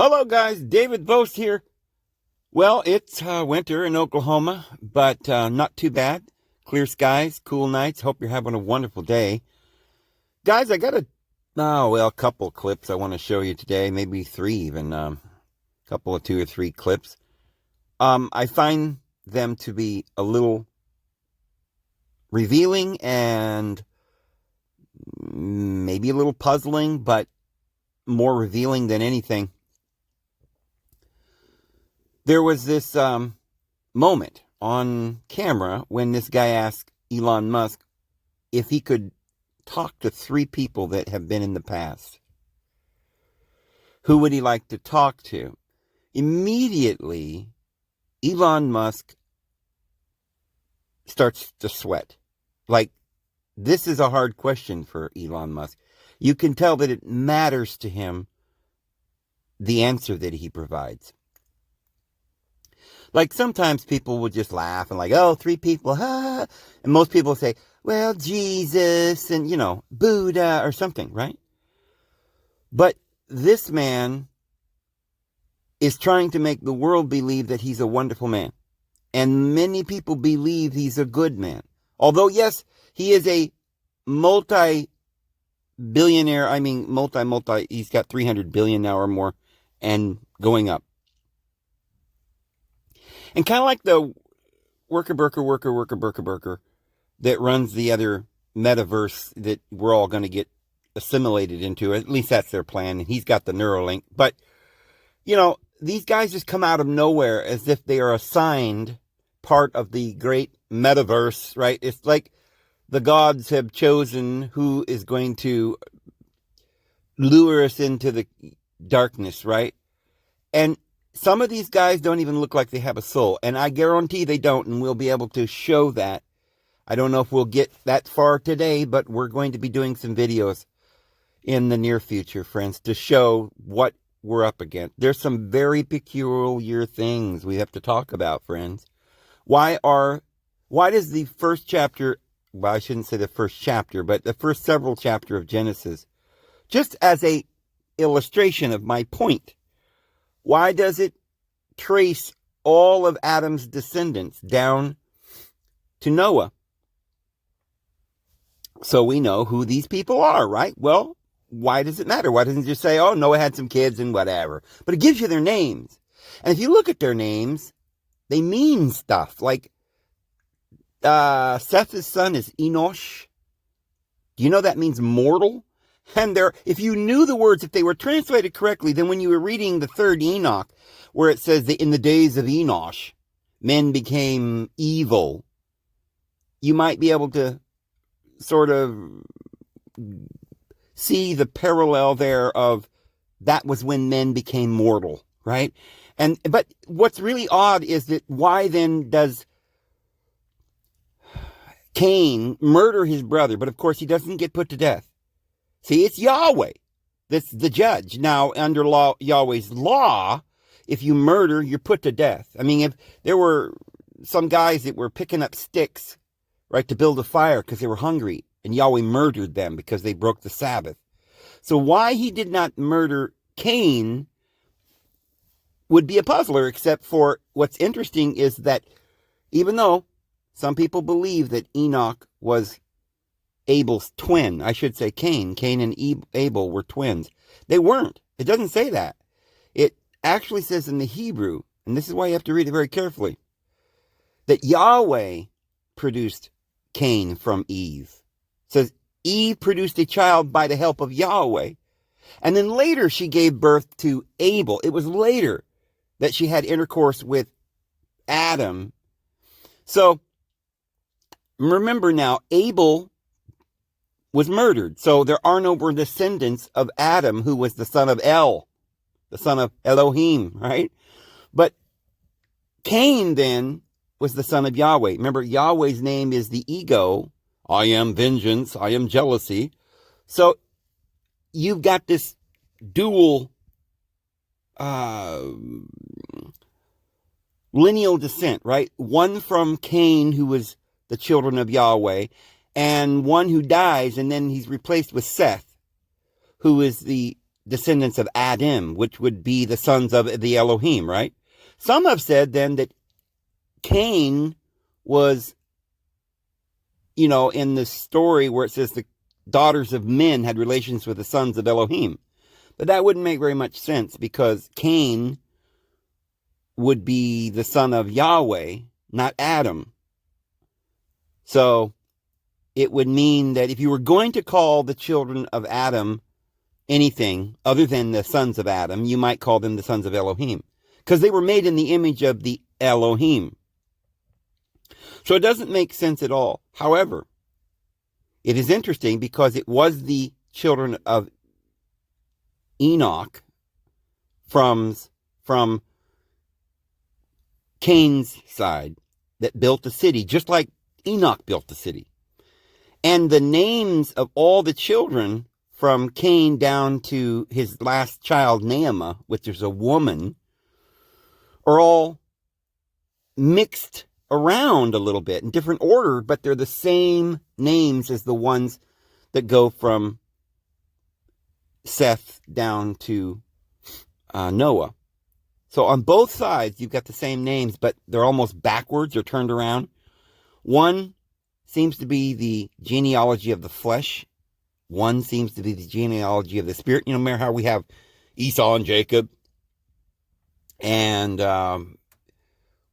Hello guys, David Vos here. Well, it's winter in Oklahoma, but not too bad. Clear skies, cool nights. Hope you're having a wonderful day. Guys, I got a couple clips I want to show you today, maybe three even, couple of 2 or 3 clips. I find them to be a little revealing and maybe a little puzzling, but more revealing than anything. There was this moment on camera when this guy asked Elon Musk if he could talk to 3 people that have been in the past. Who would he like to talk to? Immediately, Elon Musk starts to sweat. Like, this is a hard question for Elon Musk. You can tell that it matters to him, the answer that he provides. Like, sometimes people will just laugh and like, oh, 3 people, ha. And most people say, well, Jesus and, Buddha or something, right? But this man is trying to make the world believe that he's a wonderful man. And many people believe he's a good man. Although, yes, he is a multi-billionaire. I mean, he's got 300 billion now or more and going up. And kind of like the worker that runs the other metaverse that we're all going to get assimilated into. At least that's their plan. And he's got the Neuralink. But, these guys just come out of nowhere as if they are assigned part of the great metaverse, right? It's like the gods have chosen who is going to lure us into the darkness, right? And some of these guys don't even look like they have a soul. And I guarantee they don't, and we'll be able to show that. I don't know if we'll get that far today, but we're going to be doing some videos in the near future, friends, to show what we're up against. There's some very peculiar things we have to talk about, friends. Why does the first chapter, well, I shouldn't say the first chapter, but the first several chapters of Genesis, just as a illustration of my point, why does it trace all of Adam's descendants down to Noah? So we know who these people are, right? Well, why does it matter? Why doesn't it just say, oh, Noah had some kids and whatever? But it gives you their names. And if you look at their names, they mean stuff. Like, Seth's son is Enoch. Do you know that means mortal? And if you knew the words, if they were translated correctly, then when you were reading the 3rd Enoch, where it says that in the days of Enoch, men became evil, you might be able to sort of see the parallel there of that was when men became mortal, right? But what's really odd is that why then does Cain murder his brother? But of course he doesn't get put to death. See, it's Yahweh that's the judge. Now, under Yahweh's law, if you murder, you're put to death. I mean, if there were some guys that were picking up sticks, right, to build a fire because they were hungry, and Yahweh murdered them because they broke the Sabbath. So why he did not murder Cain would be a puzzler, except for what's interesting is that even though some people believe that Enoch was Abel's twin, I should say Cain and Abel were twins. They weren't. It doesn't say that. It actually says in the Hebrew, and this is why you have to read it very carefully, that Yahweh produced Cain from Eve. It says Eve produced a child by the help of Yahweh. And then later she gave birth to Abel. It was later that she had intercourse with Adam. So remember now, Abel was murdered. So there are no more descendants of Adam, who was the son of El, the son of Elohim, right? But Cain then was the son of Yahweh. Remember, Yahweh's name is the ego. I am vengeance. I am jealousy. So you've got this dual lineal descent, right? One from Cain, who was the children of Yahweh, and one who dies, and then he's replaced with Seth, who is the descendants of Adam, which would be the sons of the Elohim, right? Some have said then that Cain was, in the story where it says the daughters of men had relations with the sons of Elohim. But that wouldn't make very much sense, because Cain would be the son of Yahweh, not Adam. So it would mean that if you were going to call the children of Adam anything other than the sons of Adam, you might call them the sons of Elohim, because they were made in the image of the Elohim. So it doesn't make sense at all. However, it is interesting because it was the children of Enoch from Cain's side that built the city, just like Enoch built the city. And the names of all the children from Cain down to his last child, Naamah, which is a woman, are all mixed around a little bit in different order, but they're the same names as the ones that go from Seth down to Noah. So on both sides, you've got the same names, but they're almost backwards or turned around. One seems to be the genealogy of the flesh. One seems to be the genealogy of the spirit. Remember how we have Esau and Jacob, and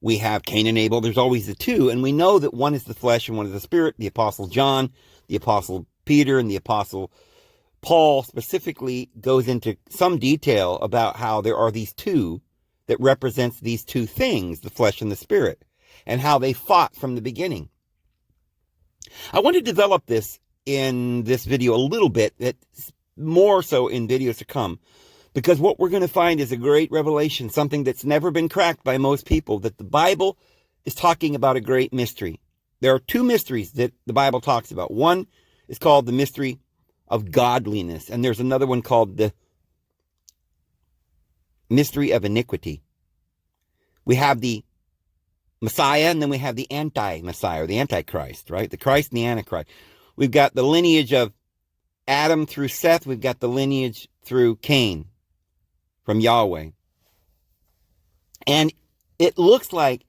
we have Cain and Abel. There's always the two, and we know that one is the flesh and one is the spirit. The Apostle John, the Apostle Peter, and the Apostle Paul specifically goes into some detail about how there are these two that represents these two things, the flesh and the spirit, and how they fought from the beginning. I want to develop this in this video a little bit, that's more so in videos to come, because what we're going to find is a great revelation, something that's never been cracked by most people, that the Bible is talking about a great mystery. There are two mysteries that the Bible talks about. One is called the mystery of godliness, and there's another one called the mystery of iniquity. We have the Messiah, and then we have the anti-Messiah, or the Antichrist, right? The Christ and the Antichrist. We've got the lineage of Adam through Seth. We've got the lineage through Cain from Yahweh. And it looks like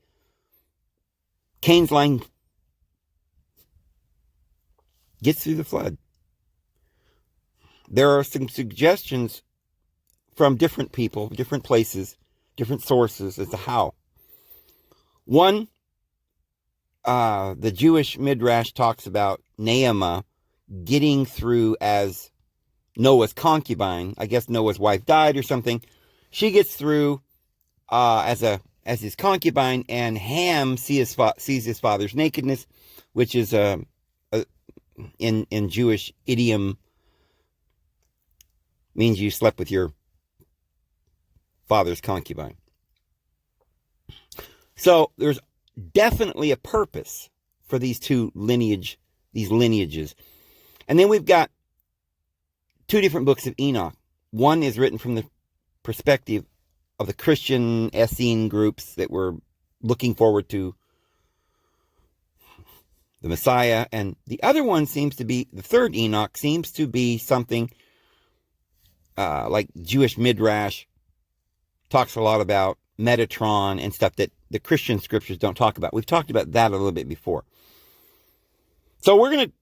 Cain's line gets through the flood. There are some suggestions from different people, different places, different sources as to how. One, the Jewish Midrash talks about Naamah getting through as Noah's concubine. I guess Noah's wife died or something. She gets through as his concubine, and Ham sees his father's nakedness, which is in Jewish idiom means you slept with your father's concubine. So there's definitely a purpose for these lineages. And then we've got two different books of Enoch. One is written from the perspective of the Christian Essene groups that were looking forward to the Messiah. And the other one seems to be, the third Enoch seems to be something like Jewish Midrash talks a lot about Metatron and stuff that the Christian scriptures don't talk about. We've talked about that a little bit before. So we're going to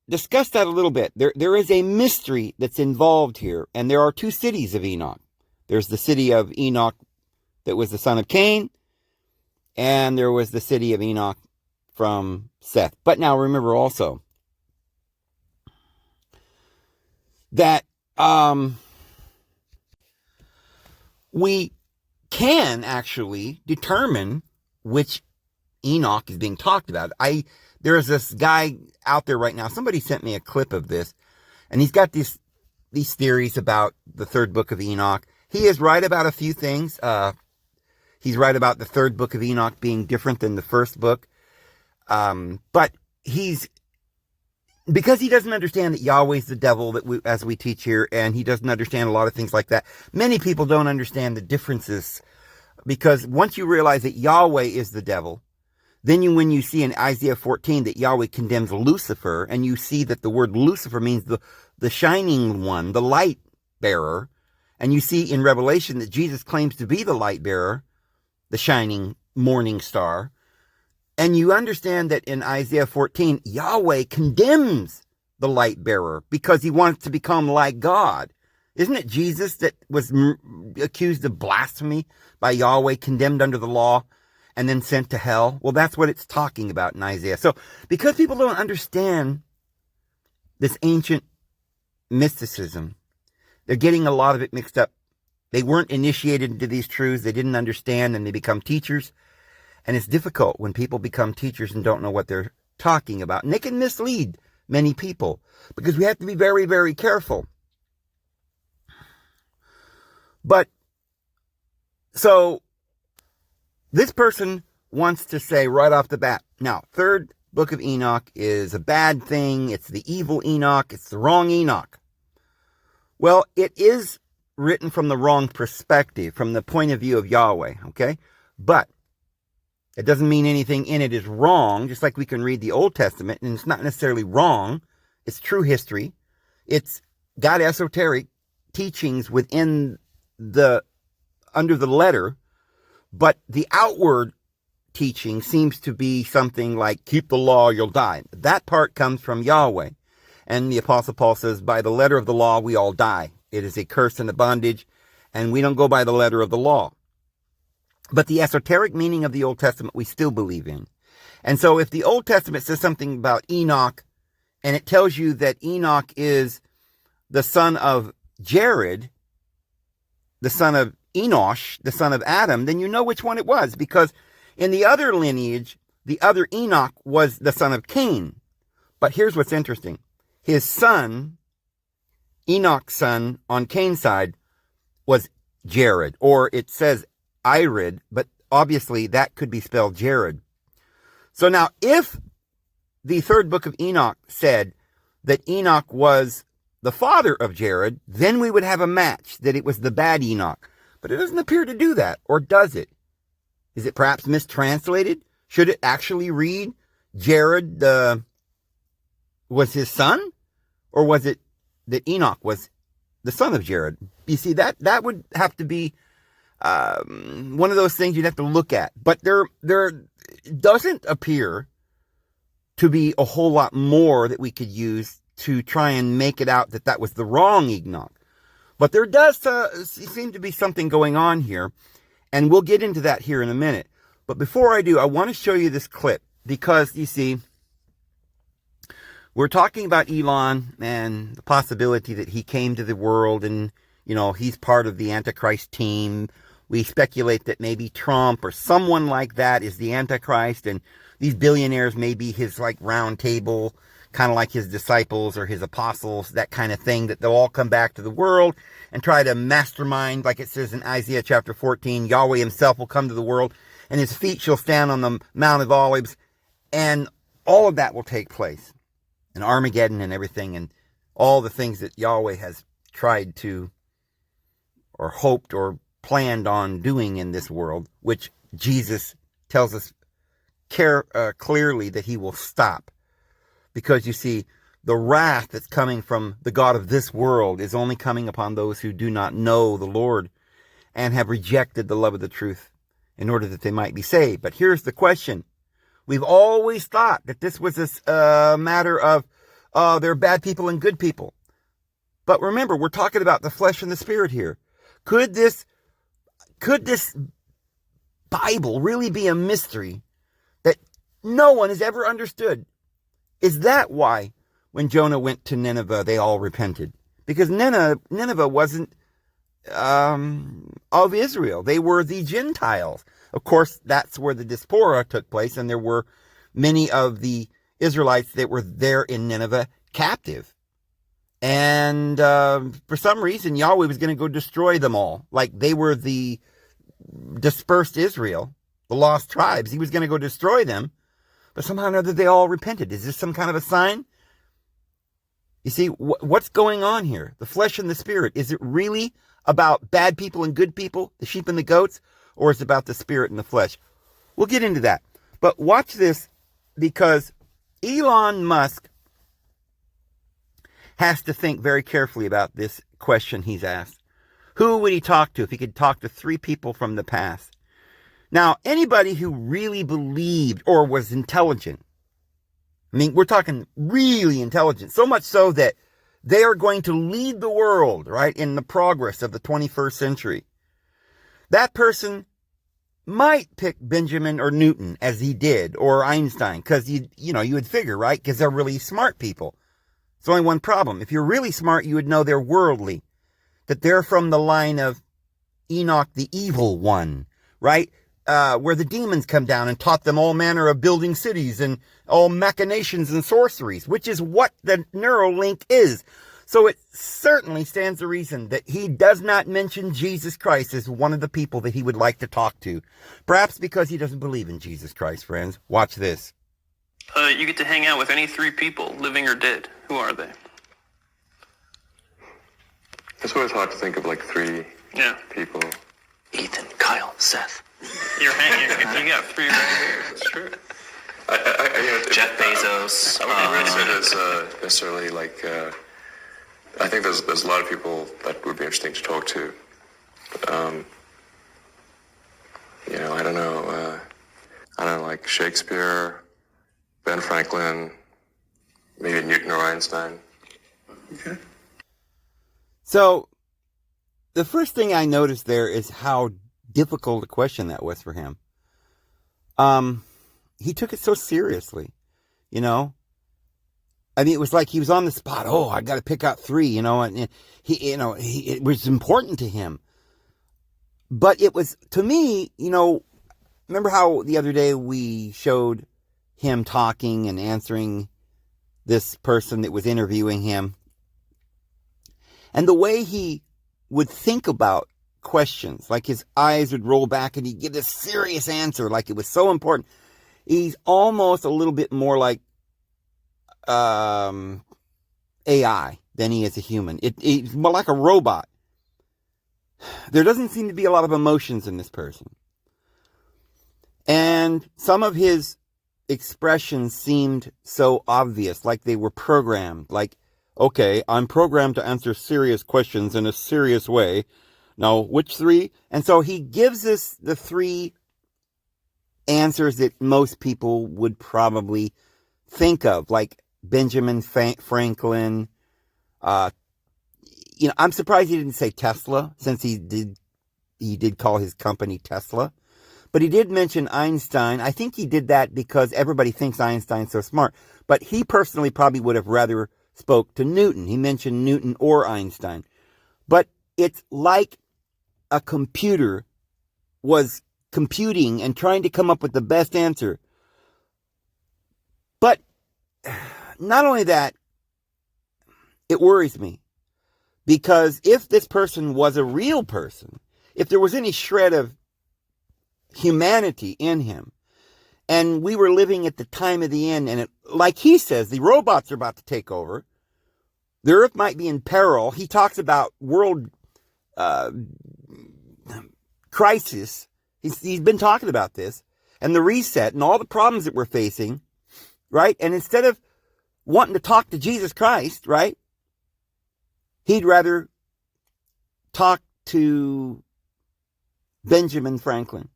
discuss that a little bit. There is a mystery that's involved here, and there are two cities of Enoch. There's the city of Enoch that was the son of Cain, and there was the city of Enoch from Seth. But now remember also that we can actually determine which Enoch is being talked about. There is this guy out there right now. Somebody sent me a clip of this, and he's got these theories about the third book of Enoch. He is right about a few things. He's right about the third book of Enoch being different than the first book. But because he doesn't understand that Yahweh's the devil, as we teach here, and he doesn't understand a lot of things like that. Many people don't understand the differences, because once you realize that Yahweh is the devil, then when you see in Isaiah 14 that Yahweh condemns Lucifer, and you see that the word Lucifer means the shining one, the light bearer, And you see in Revelation that Jesus claims to be the light bearer, the shining morning star. And you understand that in Isaiah 14, Yahweh condemns the light bearer because he wants to become like God. Isn't it Jesus that was accused of blasphemy by Yahweh, condemned under the law, and then sent to hell? Well, that's what it's talking about in Isaiah. So because people don't understand this ancient mysticism, they're getting a lot of it mixed up. They weren't initiated into these truths. They didn't understand, and they become teachers. And it's difficult when people become teachers and don't know what they're talking about. And they can mislead many people because we have to be very, very careful. But so this person wants to say right off the bat, now, third book of Enoch is a bad thing. It's the evil Enoch. It's the wrong Enoch. Well, it is written from the wrong perspective, from the point of view of Yahweh, okay? But it doesn't mean anything in it is wrong, just like we can read the Old Testament, and it's not necessarily wrong. It's true history. It's got esoteric teachings within under the letter, but the outward teaching seems to be something like, keep the law, you'll die. That part comes from Yahweh. And the Apostle Paul says, by the letter of the law, we all die. It is a curse and a bondage, and we don't go by the letter of the law. But the esoteric meaning of the Old Testament, we still believe in. And so if the Old Testament says something about Enoch, and it tells you that Enoch is the son of Jared, the son of Enosh, the son of Adam, then you know which one it was. Because in the other lineage, the other Enoch was the son of Cain. But here's what's interesting. His son, Enoch's son on Cain's side, was Jared. Or it says Irid, but obviously that could be spelled Jared. So now, if the third book of Enoch said that Enoch was the father of Jared, then we would have a match, that it was the bad Enoch. But it doesn't appear to do that, or does it? Is it perhaps mistranslated? Should it actually read Jared was his son? Or was it that Enoch was the son of Jared? You see, that would have to be one of those things you'd have to look at. But there doesn't appear to be a whole lot more that we could use to try and make it out that was the wrong Enoch. But there does seem to be something going on here, and we'll get into that here in a minute. But before I do, I want to show you this clip, because, you see, we're talking about Elon and the possibility that he came to the world and, he's part of the Antichrist team. We speculate that maybe Trump or someone like that is the Antichrist, and these billionaires may be his, round table, kind of like his disciples or his apostles, that kind of thing, that they'll all come back to the world and try to mastermind, like it says in Isaiah chapter 14, Yahweh himself will come to the world, and his feet shall stand on the Mount of Olives, and all of that will take place. And Armageddon and everything, and all the things that Yahweh has tried to, or hoped, or planned on doing in this world, which Jesus tells us clearly that he will stop. Because, you see, the wrath that's coming from the God of this world is only coming upon those who do not know the Lord and have rejected the love of the truth in order that they might be saved. But here's the question. We've always thought that this was a matter of there are bad people and good people. But remember, we're talking about the flesh and the spirit here. Could this Bible really be a mystery that no one has ever understood? Is that why when Jonah went to Nineveh, they all repented? Because Nineveh wasn't of Israel. They were the Gentiles. Of course, that's where the diaspora took place, and there were many of the Israelites that were there in Nineveh captive. And for some reason, Yahweh was going to go destroy them all. Like they were the dispersed Israel, the lost tribes. He was going to go destroy them. But somehow or another, they all repented. Is this some kind of a sign? You see, what's going on here? The flesh and the spirit. Is it really about bad people and good people, the sheep and the goats? Or is it about the spirit and the flesh? We'll get into that. But watch this, because Elon Musk has to think very carefully about this question he's asked. Who would he talk to if he could talk to 3 people from the past? Now, anybody who really believed or was intelligent, I mean, we're talking really intelligent, so much so that they are going to lead the world, right, in the progress of the 21st century. That person might pick Benjamin or Newton, as he did, or Einstein, because you would figure, right, because they're really smart people. There's only one problem. If you're really smart, you would know they're worldly, that they're from the line of Enoch, the evil one, right? Where the demons come down and taught them all manner of building cities and all machinations and sorceries, which is what the Neuralink is. So it certainly stands to reason that he does not mention Jesus Christ as one of the people that he would like to talk to. Perhaps because he doesn't believe in Jesus Christ, friends. Watch this. You get to hang out with any 3 people, living or dead. Who are they? It's always hard to think of like 3 people. Ethan, Kyle, Seth. You're hanging. You got 3 right here. It's true. Jeff Bezos. I wouldn't say it as necessarily like. I think there's a lot of people that would be interesting to talk to. I don't know. Like Shakespeare, Ben Franklin, maybe Newton or Einstein. Okay. So, the first thing I noticed there is how difficult a question that was for him. He took it so seriously, I mean, it was like he was on the spot. Oh, I got to pick out 3, and it was important to him. But it was, to me, remember how the other day we showed him talking and answering this person that was interviewing him? And the way he would think about questions, like his eyes would roll back and he'd give this serious answer, like it was so important. He's almost a little bit more like AI than he is a human. It's more like a robot. There doesn't seem to be a lot of emotions in this person. And some of his expressions seemed so obvious, like they were programmed. Like, okay, I'm programmed to answer serious questions in a serious way. Now, which 3? And so he gives us the 3 answers that most people would probably think of, like Benjamin Franklin. I'm surprised he didn't say Tesla, since he did call his company Tesla. But he did mention Einstein. I think he did that because everybody thinks Einstein's so smart. But he personally probably would have rather spoke to Newton. He mentioned Newton or Einstein. But it's like a computer was computing and trying to come up with the best answer. But not only that, it worries me. Because if this person was a real person, if there was any shred of humanity in him, and we were living at the time of the end, and like he says, the robots are about to take over, the earth might be in peril. He talks about world crisis. He's been talking about this, and the reset, and all the problems that we're facing, right? And instead of wanting to talk to Jesus Christ, right, he'd rather talk to Benjamin Franklin.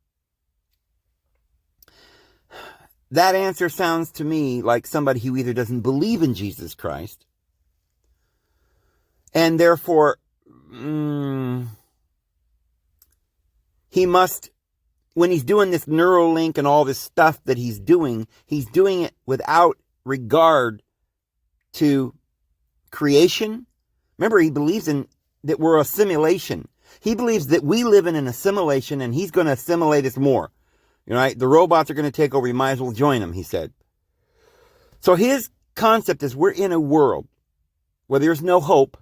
That answer sounds to me like somebody who either doesn't believe in Jesus Christ, and therefore he must, when he's doing this Neuralink and all this stuff that he's doing it without regard to creation. Remember, he believes in that we're a simulation. He believes that we live in an assimilation, and he's going to assimilate us more. Right? The robots are going to take over. You might as well join them, he said. So his concept is we're in a world where there's no hope.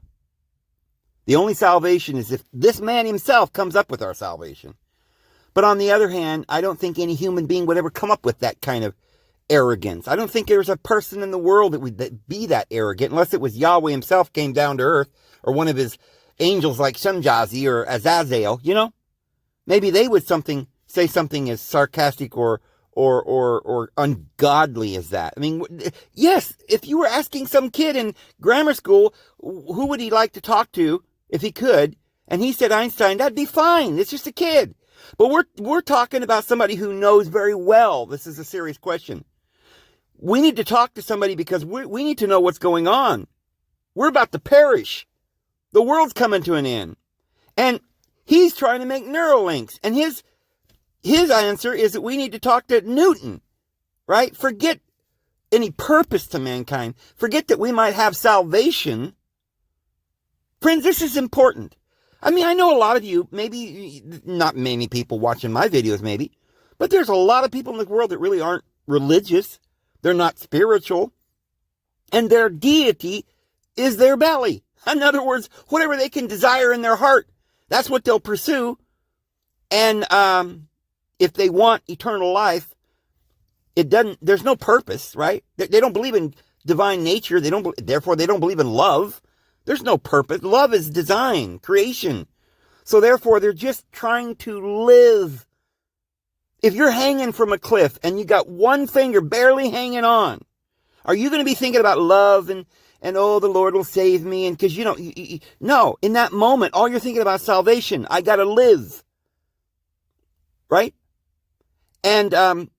The only salvation is if this man himself comes up with our salvation. But on the other hand, I don't think any human being would ever come up with that kind of arrogance. I don't think there's a person in the world that would be that arrogant, unless it was Yahweh himself came down to earth, or one of his angels like Shemjazi or Azazel, Maybe they would say something as sarcastic or ungodly as that. I mean, yes, if you were asking some kid in grammar school, who would he like to talk to if he could, And he said, Einstein, that'd be fine. It's just a kid. But we're talking about somebody who knows very well. This is a serious question. We need to talk to somebody because we need to know what's going on. We're about to perish. The world's coming to an end. And he's trying to make Neuralinks. And his answer is that we need to talk to Newton, right? Forget any purpose to mankind. Forget that we might have salvation. Friends, this is important. I mean, I know a lot of you, maybe not many people watching my videos, maybe, but there's a lot of people in the world that really aren't religious. They're not spiritual. And their deity is their belly. In other words, whatever they can desire in their heart, that's what they'll pursue. And if they want eternal life, there's no purpose, right? They don't believe in divine nature. Therefore, they don't believe in love. There's no purpose. Love is design, creation. So therefore, they're just trying to live. If you're hanging from a cliff and you got one finger barely hanging on, are you going to be thinking about love and oh, the Lord will save me? And because, no, in that moment, all you're thinking about is salvation. I got to live. Right? And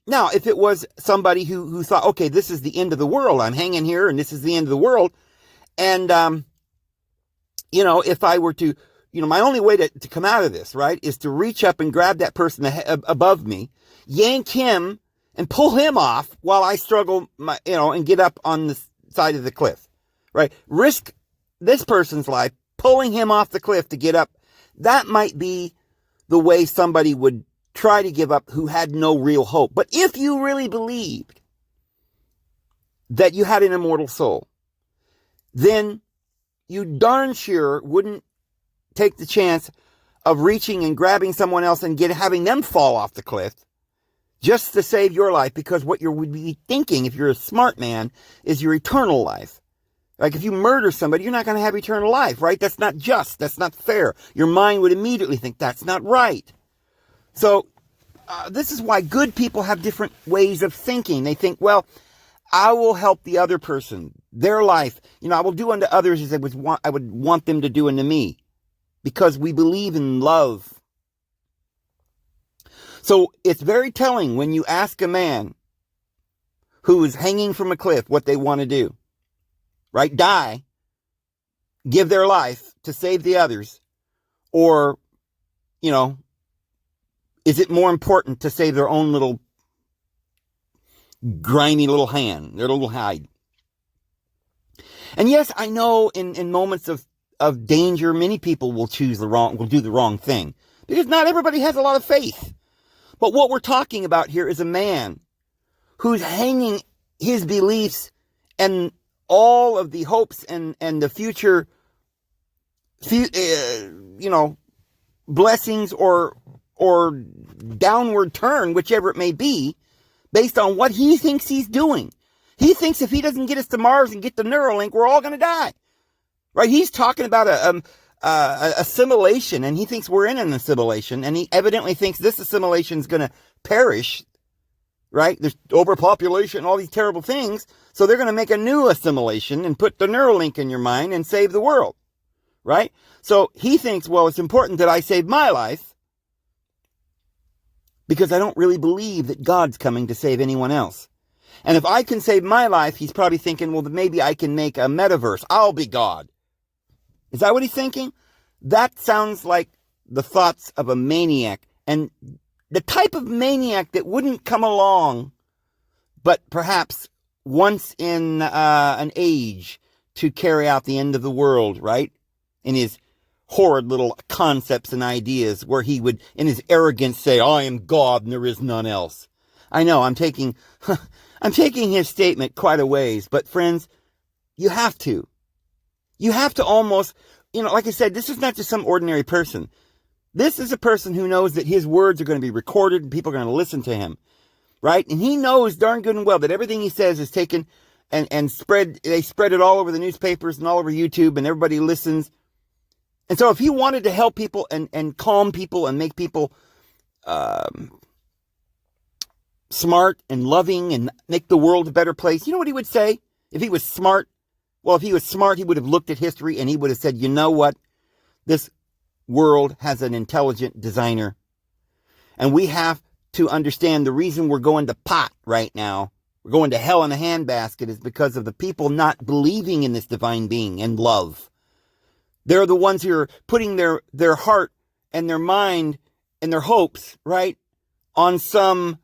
now, if it was somebody who thought, okay, this is the end of the world. I'm hanging here and this is the end of the world. And, if I were to, my only way to come out of this, right, is to reach up and grab that person above me, yank him and pull him off while I struggle, and get up on the side of the cliff, right? Risk this person's life, pulling him off the cliff to get up. That might be the way somebody would try to give up who had no real hope. But if you really believed that you had an immortal soul, then you darn sure wouldn't take the chance of reaching and grabbing someone else and having them fall off the cliff just to save your life, because what you would be thinking, if you're a smart man, is your eternal life. Like if you murder somebody, you're not going to have eternal life, right? That's not just. That's not fair. Your mind would immediately think that's not right. So this is why good people have different ways of thinking. They think, well, I will help the other person, their life. I will do unto others as I would want them to do unto me, because we believe in love. So it's very telling when you ask a man who is hanging from a cliff what they want to do, right? Die, give their life to save the others, or, is it more important to save their own little grimy little hand, their little hide? And yes, I know in moments of danger, many people will do the wrong thing, because not everybody has a lot of faith. But what we're talking about here is a man who's hanging his beliefs and all of the hopes and the future, blessings or downward turn, whichever it may be, based on what he thinks he's doing. He thinks if he doesn't get us to Mars and get the Neuralink, we're all going to die. Right? He's talking about a simulation, and he thinks we're in an assimilation, and he evidently thinks this assimilation is going to perish. Right? There's overpopulation and all these terrible things, so they're going to make a new assimilation and put the Neuralink in your mind and save the world. Right? So he thinks, well, it's important that I save my life, because I don't really believe that God's coming to save anyone else. And if I can save my life, he's probably thinking, well, maybe I can make a metaverse. I'll be God. Is that what he's thinking? That sounds like the thoughts of a maniac. And the type of maniac that wouldn't come along, but perhaps once in an age, to carry out the end of the world, right? In his horrid little concepts and ideas, where he would, in his arrogance, say, I am God and there is none else. I know, I'm taking his statement quite a ways, but friends, you have to almost, like I said, this is not just some ordinary person. This is a person who knows that his words are going to be recorded and people are going to listen to him, right? And he knows darn good and well that everything he says is taken and spread it all over the newspapers and all over YouTube, and everybody listens. And so if he wanted to help people and calm people and make people smart and loving and make the world a better place, you know what he would say if he was smart? Well, if he was smart, he would have looked at history and he would have said, you know what? This world has an intelligent designer. And we have to understand the reason we're going to pot right now, we're going to hell in a handbasket, is because of the people not believing in this divine being and love. They're the ones who are putting their heart and their mind and their hopes, right, on some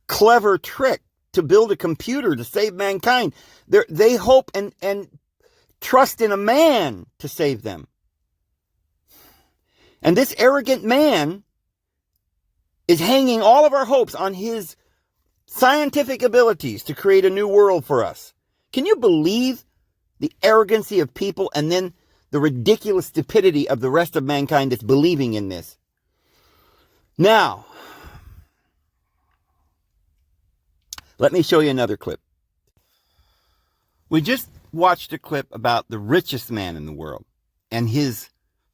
clever trick to build a computer to save mankind. They hope and trust in a man to save them. And this arrogant man is hanging all of our hopes on his scientific abilities to create a new world for us. Can you believe the arrogancy of people and then the ridiculous stupidity of the rest of mankind that's believing in this? Now, let me show you another clip. We just watched a clip about the richest man in the world and his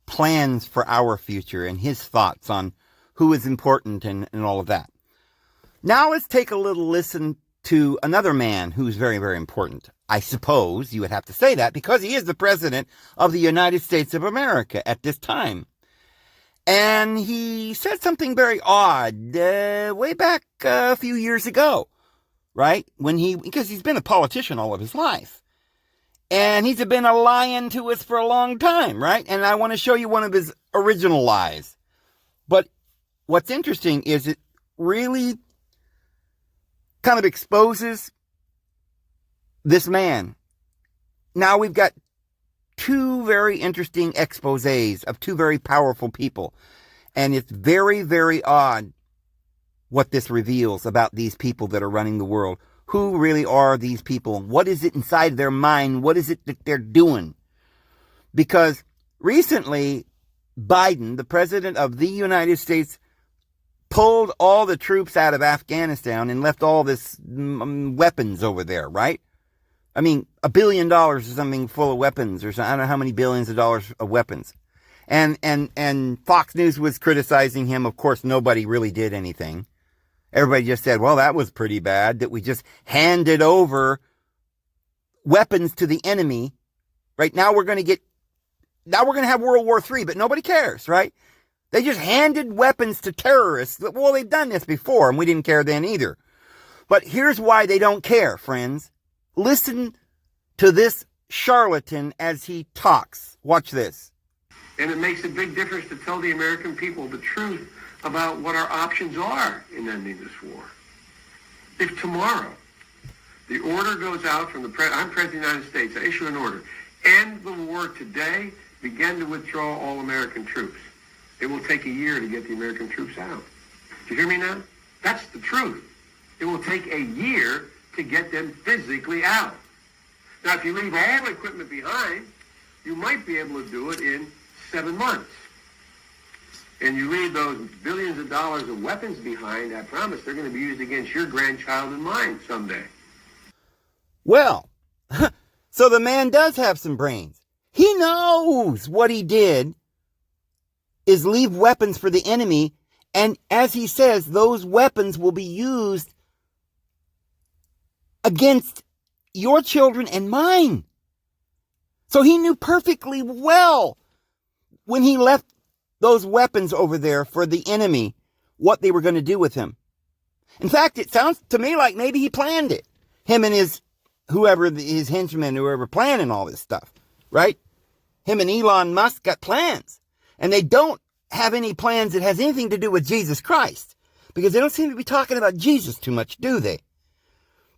plans for our future and his thoughts on who is important and all of that. Now let's take a little listen to another man who's very, very important. I suppose you would have to say that because he is the president of the United States of America at this time. And he said something very odd way back a few years ago, right? Because he's been a politician all of his life. And he's been a lying to us for a long time, right? And I want to show you one of his original lies. But what's interesting is it really kind of exposes this man. Now we've got two very interesting exposés of two very powerful people. And it's very, very odd what this reveals about these people that are running the world. Who really are these people? What is it inside their mind? What is it that they're doing? Because recently, Biden, the president of the United States, pulled all the troops out of Afghanistan and left all this weapons over there, right? I mean, $1 billion or something full of weapons, or something. I don't know how many billions of dollars of weapons. And Fox News was criticizing him. Of course, nobody really did anything. Everybody just said, well, that was pretty bad that we just handed over weapons to the enemy. Right now we're going to have World War III, but nobody cares, right? They just handed weapons to terrorists. Well, they've done this before, and we didn't care then either. But here's why they don't care, friends. Listen to this charlatan as he talks. Watch this. And it makes a big difference to tell the American people the truth about what our options are in ending this war. If tomorrow the order goes out from I'm President of the United States, I issue an order, end the war today, begin to withdraw all American troops. It will take a year to get the American troops out. Do you hear me now? That's the truth. It will take a year to get them physically out. Now, if you leave all the equipment behind, you might be able to do it in 7 months. And you leave those billions of dollars of weapons behind, I promise they're going to be used against your grandchild and mine someday. Well, so the man does have some brains. He knows what he did is leave weapons for the enemy. And as he says, those weapons will be used against your children and mine. So he knew perfectly well when he left those weapons over there for the enemy, what they were going to do with him. In fact, it sounds to me like maybe he planned it. Him and his henchmen, whoever planning all this stuff, right? Him and Elon Musk got plans. And they don't have any plans that has anything to do with Jesus Christ. Because they don't seem to be talking about Jesus too much, do they?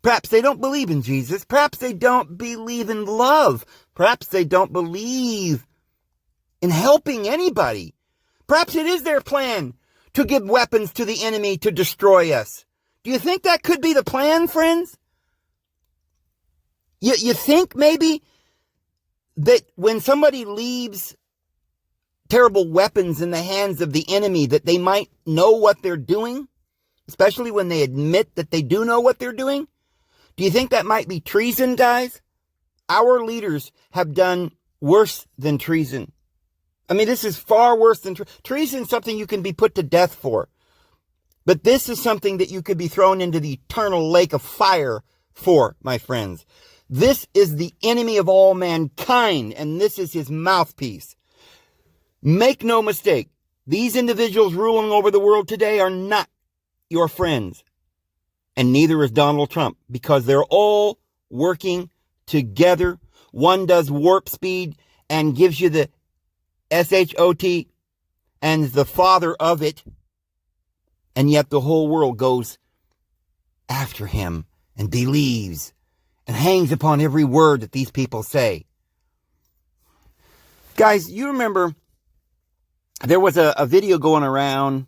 Perhaps they don't believe in Jesus. Perhaps they don't believe in love. Perhaps they don't believe in helping anybody. Perhaps it is their plan to give weapons to the enemy to destroy us. Do you think that could be the plan, friends? You think maybe that when somebody leaves terrible weapons in the hands of the enemy that they might know what they're doing? Especially when they admit that they do know what they're doing? Do you think that might be treason, guys? Our leaders have done worse than treason. I mean, this is far worse than treason. Is something you can be put to death for. But this is something that you could be thrown into the eternal lake of fire for, my friends. This is the enemy of all mankind, and this is his mouthpiece. Make no mistake, these individuals ruling over the world today are not your friends. And neither is Donald Trump, because they're all working together. One does warp speed and gives you the SHOT and is the father of it. And yet the whole world goes after him and believes and hangs upon every word that these people say. Guys, you remember there was a video going around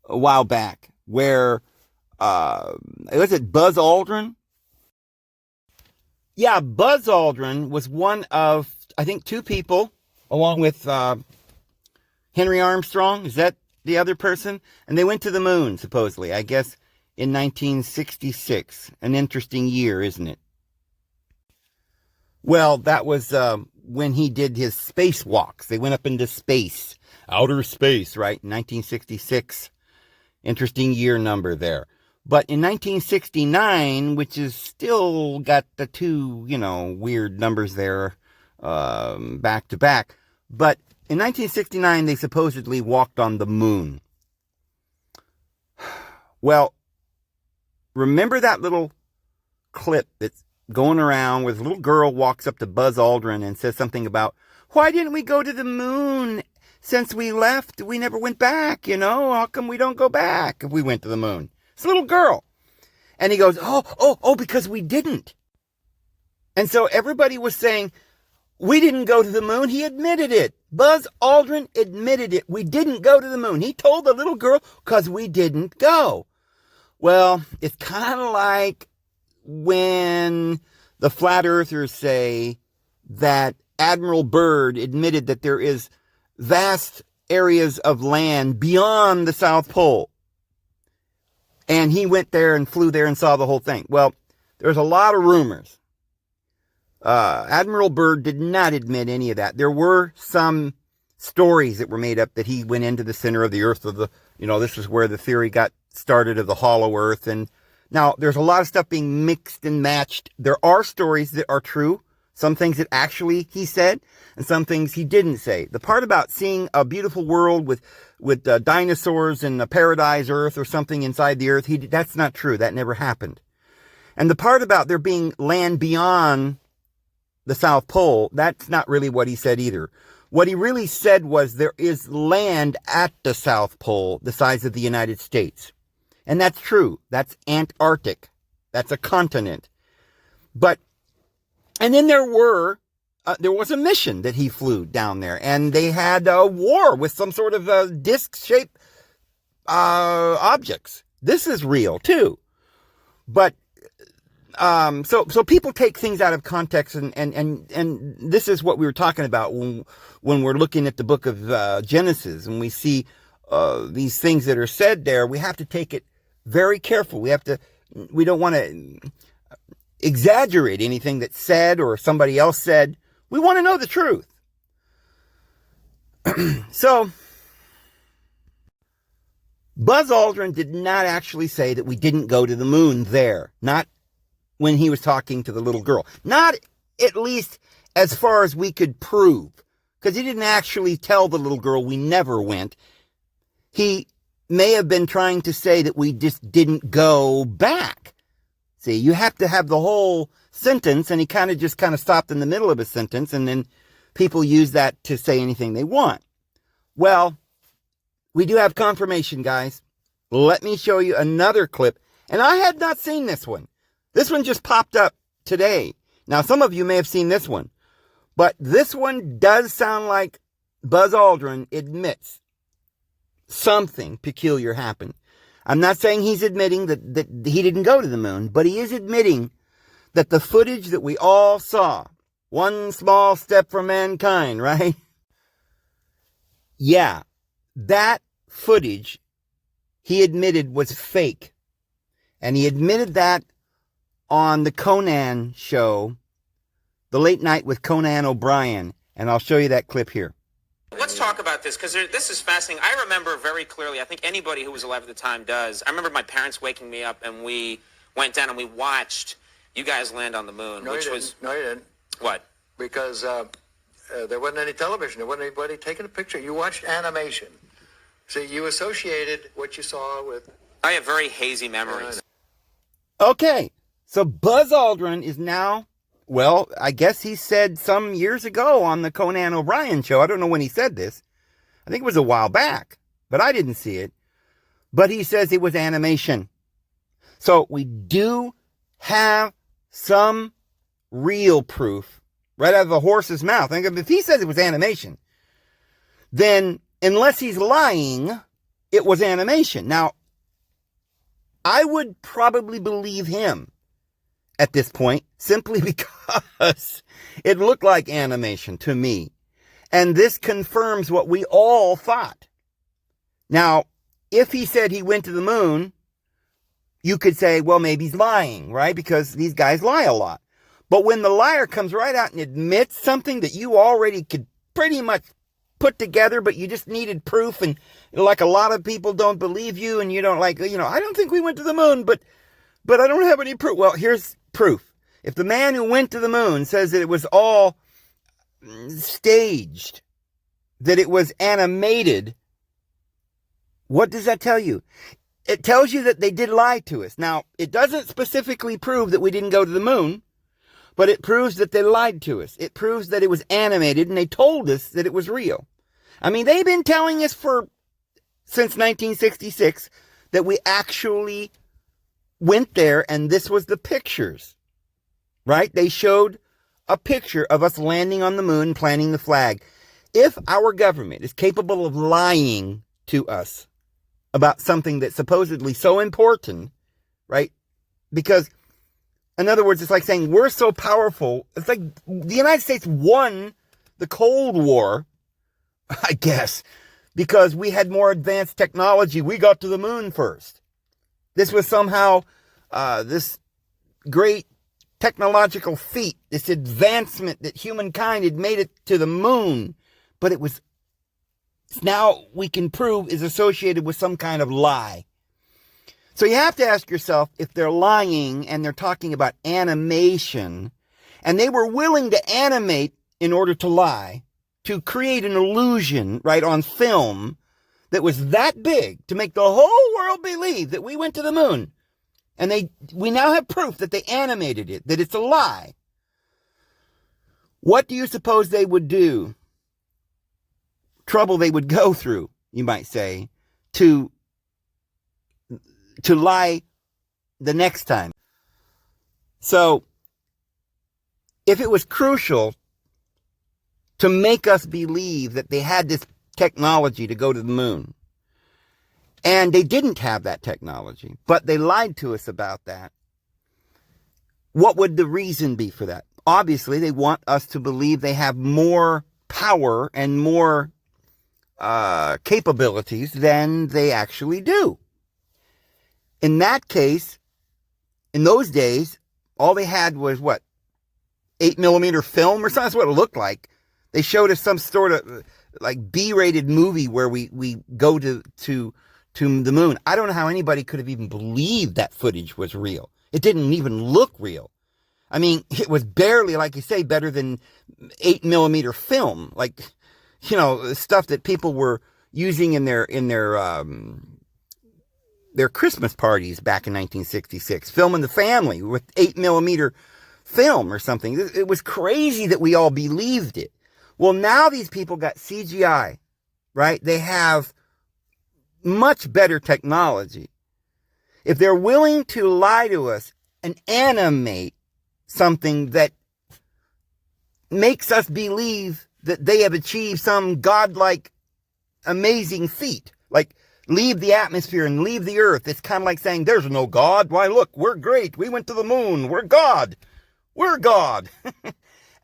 a while back where, was it BUZ Aldrin? Yeah, BUZ Aldrin was one of, I think, two people, along with Henry Armstrong. Is that the other person? And they went to the moon, supposedly, I guess, in 1966. An interesting year, isn't it? Well, that was when he did his spacewalks. They went up into space, outer space, right, in 1966. Interesting year number there. But in 1969, which is still got the two, weird numbers there back to back. But in 1969, they supposedly walked on the moon. Well, remember that little clip that's going around where the little girl walks up to BUZ Aldrin and says something about, why didn't we go to the moon? Since we left, we never went back, How come we don't go back if we went to the moon? It's a little girl. And he goes, because we didn't. And so everybody was saying, we didn't go to the moon. He admitted it. BUZ Aldrin admitted it. We didn't go to the moon. He told the little girl because we didn't go. Well, it's kind of like when the flat earthers say that Admiral Byrd admitted that there is vast areas of land beyond the South Pole. And he went there and flew there and saw the whole thing. Well, there's a lot of rumors. Admiral Byrd did not admit any of that. There were some stories that were made up that he went into the center of the earth this is where the theory got started of the hollow earth. And now there's a lot of stuff being mixed and matched. There are stories that are true. Some things that actually he said and some things he didn't say. The part about seeing a beautiful world with dinosaurs and a paradise earth or something inside the earth, that's not true. That never happened. And the part about there being land beyond the South Pole, that's not really what he said either. What he really said was there is land at the South Pole the size of the United States. And that's true. That's Antarctic. That's a continent. And then there was a mission that he flew down there, and they had a war with some sort of disc-shaped objects. This is real too. But so people take things out of context, and this is what we were talking about when we're looking at the book of Genesis, and we see these things that are said there. We have to take it very careful. We don't want to exaggerate anything that's said or somebody else said. We want to know the truth. So, BUZ Aldrin did not actually say that we didn't go to the moon there. Not when he was talking to the little girl. Not at least as far as we could prove. Because he didn't actually tell the little girl we never went. He may have been trying to say that we just didn't go back. See, you have to have the whole sentence, and he kind of stopped in the middle of a sentence, and then people use that to say anything they want. Well, we do have confirmation, guys. Let me show you another clip, and I had not seen this one. This one just popped up today. Now, some of you may have seen this one, but this one does sound like BUZ Aldrin admits something peculiar happened. I'm not saying he's admitting that he didn't go to the moon, but he is admitting that the footage that we all saw, one small step for mankind, right? Yeah, that footage, he admitted, was fake. And he admitted that on the Conan show, The Late Night with Conan O'Brien. And I'll show you that clip here. Let's talk about this, because this is fascinating. I remember very clearly, I think anybody who was alive at the time does. I remember my parents waking me up, and we went down and we watched you guys land on the moon, No, which you was... didn't. No, you didn't. What? Because There wasn't any television. There wasn't anybody taking a picture. You watched animation. See, you associated what you saw with... I have very hazy memories. Okay, so Buzz Aldrin is now, well, I guess he said some years ago on the Conan O'Brien show, I don't know when he said this, I think it was a while back, but I didn't see it, but he says it was animation. So we do have some real proof right out of the horse's mouth. If he says it was animation, then unless he's lying, it was animation. Now, I would probably believe him at this point simply because it looked like animation to me. And this confirms what we all thought. Now, if he said he went to the moon, you could say, well, maybe he's lying, right? Because these guys lie a lot. But when the liar comes right out and admits something that you already could pretty much put together, but you just needed proof, and like a lot of people don't believe you, and you don't I don't think we went to the moon, but I don't have any proof. Well, here's proof. If the man who went to the moon says that it was all staged, that it was animated, what does that tell you? It tells you that they did lie to us. Now, it doesn't specifically prove that we didn't go to the moon, but it proves that they lied to us. It proves that it was animated, and they told us that it was real. I mean, they've been telling us since 1966 that we actually went there, and this was the pictures, right? They showed a picture of us landing on the moon, planting the flag. If our government is capable of lying to us about something that's supposedly so important, right? Because, in other words, it's like saying we're so powerful. It's like the United States won the Cold War, I guess, because we had more advanced technology. We got to the moon first. This was somehow this great technological feat, this advancement that humankind had made it to the moon. But it was, now we can prove, is associated with some kind of lie. So you have to ask yourself, if they're lying and they're talking about animation, and they were willing to animate in order to lie, to create an illusion, right, on film that was that big to make the whole world believe that we went to the moon. And we now have proof that they animated it, that it's a lie. What do you suppose they would do? Trouble they would go through, you might say, to lie the next time. So, if it was crucial to make us believe that they had this technology to go to the moon, and they didn't have that technology, but they lied to us about that, what would the reason be for that? Obviously, they want us to believe they have more power and more capabilities than they actually do. In that case, in those days, all they had was 8mm film or something. That's what it looked like. They showed us some sort of like B-rated movie where we go to the moon. I don't know how anybody could have even believed that footage was real. It didn't even look real. I mean, it was barely, like you say, better than 8mm film. Like, stuff that people were using in their Christmas parties back in 1966, filming the family with 8mm film or something. It was crazy that we all believed it. Well, now these people got CGI, right? They have much better technology. If they're willing to lie to us and animate something that makes us believe that they have achieved some godlike amazing feat, like leave the atmosphere and leave the earth. It's kind of like saying, there's no God. Why, look, we're great. We went to the moon. We're God. We're God.